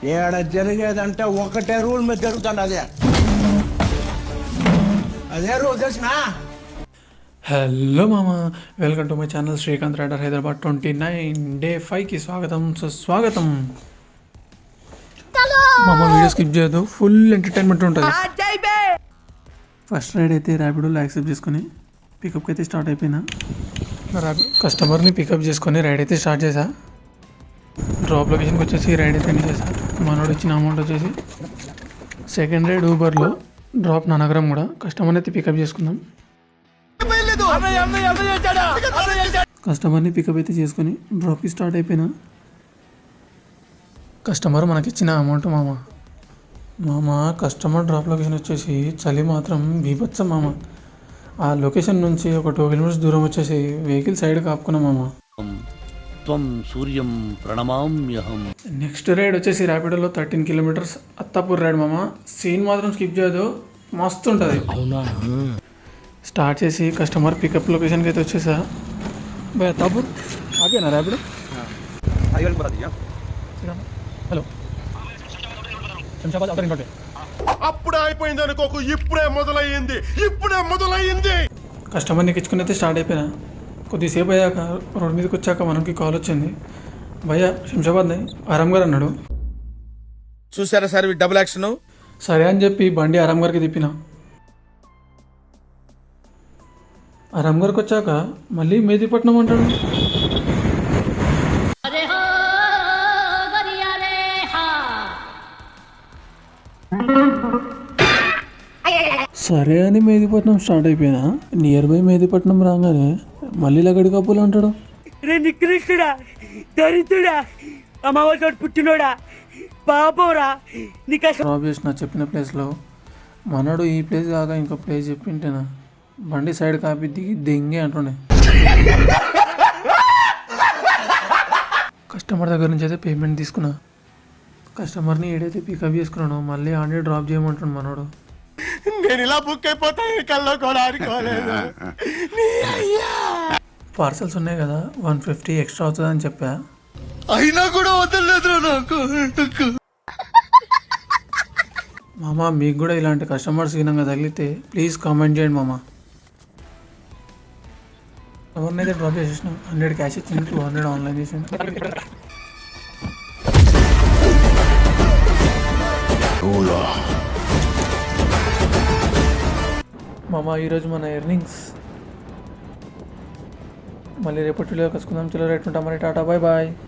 ఏడ జరిగేదంటే ఒకటే రూల్ మీద జరుగుతుంది. అదే రూల్ తెలిసిన. హలో మామ, welcome to my channel Srikanth rider Hyderabad 29 day 5కి స్వాగతం సుస్వాగతం. మామ వీడియో స్కిప్ చేయదు, ఫుల్ ఎంటర్టైన్మెంట్ ఉంటుంది. ఫస్ట్ రైడ్ అయితే ర్యాపిడోలో యాక్సెప్ట్ చేసుకుని పికప్కి అయితే స్టార్ట్ అయిపోయినా. కస్టమర్ని పికప్ చేసుకొని రైడ్ అయితే స్టార్ట్ చేసా. డ్రాప్ లొకేషన్కి వచ్చేసి రైడ్ అయితే ఎండ్ చేశా. మనోడు ఇచ్చిన అమౌంట్ వచ్చేసి సెకండ్ రైడ్ ఊబర్లో డ్రాప్ నా నగరం కూడా కస్టమర్ని అయితే పికప్ చేసుకుందాం. కస్టమర్ని పికప్ అయితే చేసుకొని డ్రాప్కి స్టార్ట్ అయిపోయినా. కస్టమర్ మనకిచ్చిన అమౌంట్ మామ కస్టమర్ డ్రాప్ లొకేషన్ వచ్చేసి చలి మాత్రం బీభత్సం మామ. ఆ లొకేషన్ నుంచి ఒక 2 కిలోమీటర్స్ దూరం వచ్చేసి వెహికల్ సైడ్ కాపుకున్నాం మామ. త్వం సూర్యం ప్రణమామ్యహం. నెక్స్ట్ రైడ్ వచ్చేసి ర్యాపిడోలో 13 కిలోమీటర్స్ అత్తాపూర్ రైడ్ మామ. సీన్ మాత్రం స్కిప్ చేయదు, మస్తు ఉంటుంది. స్టార్ట్ చేసి కస్టమర్ పికప్ లొకేషన్కి అయితే వచ్చేసా. భయ అత్తాపూర్ ఆగేనా Rapido? Hello Shamshabad outer ring. అప్పుడే అయిపోయింది అనుకోకు, ఇప్పుడే మొదలయ్యింది. కస్టమర్ని ఎక్కించుకుని అయితే స్టార్ట్ అయిపోయినా. కొద్దిసేపు అయ్యాక రోడ్ మీదకి వచ్చాక మనకి కాల్ వచ్చింది. భయ్య శంషాబాద్ ఆరామ్ గారు అన్నాడు. చూసారా సార్ డబుల్ యాక్షన్. సరే అని చెప్పి బండి ఆరామ్ గారికి తిప్పిన. ఆరామ్ గారికి వచ్చాక మళ్ళీ మేదీపట్నం అంటాడు. సరే అని మేదీపట్నం స్టార్ట్ అయిపోయినా. నియర్ బై మేదీపట్నం రాగానే మళ్ళీ లగడి కప్పులు అంటాడు. రే నికృష్టుడా, దరిద్రుడా, అమావాసోడు పుట్టినోడా, పాపంరా నీకు. డ్రాప్ చేసిన చెప్పిన ప్లేస్లో మనోడు ఈ ప్లేస్ కాక ఇంకో ప్లేస్ చెప్పింటేనా బండి సైడ్ కాపీ దిగి దెంగే అంటుండే. కస్టమర్ దగ్గర నుంచి అయితే పేమెంట్ తీసుకున్నా. కస్టమర్ని ఏడైతే పికప్ చేసుకున్నానో మళ్ళీ ఆడే డ్రాప్ చేయమంటాడు మనోడు. నేను ఇలా బుక్ అయిపోతాను కల్లో కూడా అనుకోలేదు. పార్సల్స్ ఉన్నాయి కదా 150 ఎక్స్ట్రా అవుతుంది అని చెప్పా. అయినా కూడా వదలలేదు నాకు. మామ మీకు కూడా ఇలాంటి కస్టమర్స్ గినంగా తగిలితే ప్లీజ్ కామెంట్ చేయండి మామ. ఎవరినైతే డ్రాప్ చేసేసినాం 100 క్యాష్ ఇచ్చింది, 200 ఆన్లైన్ చేసింది. మామ ఈరోజు మన ఎర్నింగ్స్ మళ్ళీ రేపటి వీడియో కలుసుకుందాం. చలో రైట్ ఉంటాం మరి, టాటా బాయ్ బాయ్.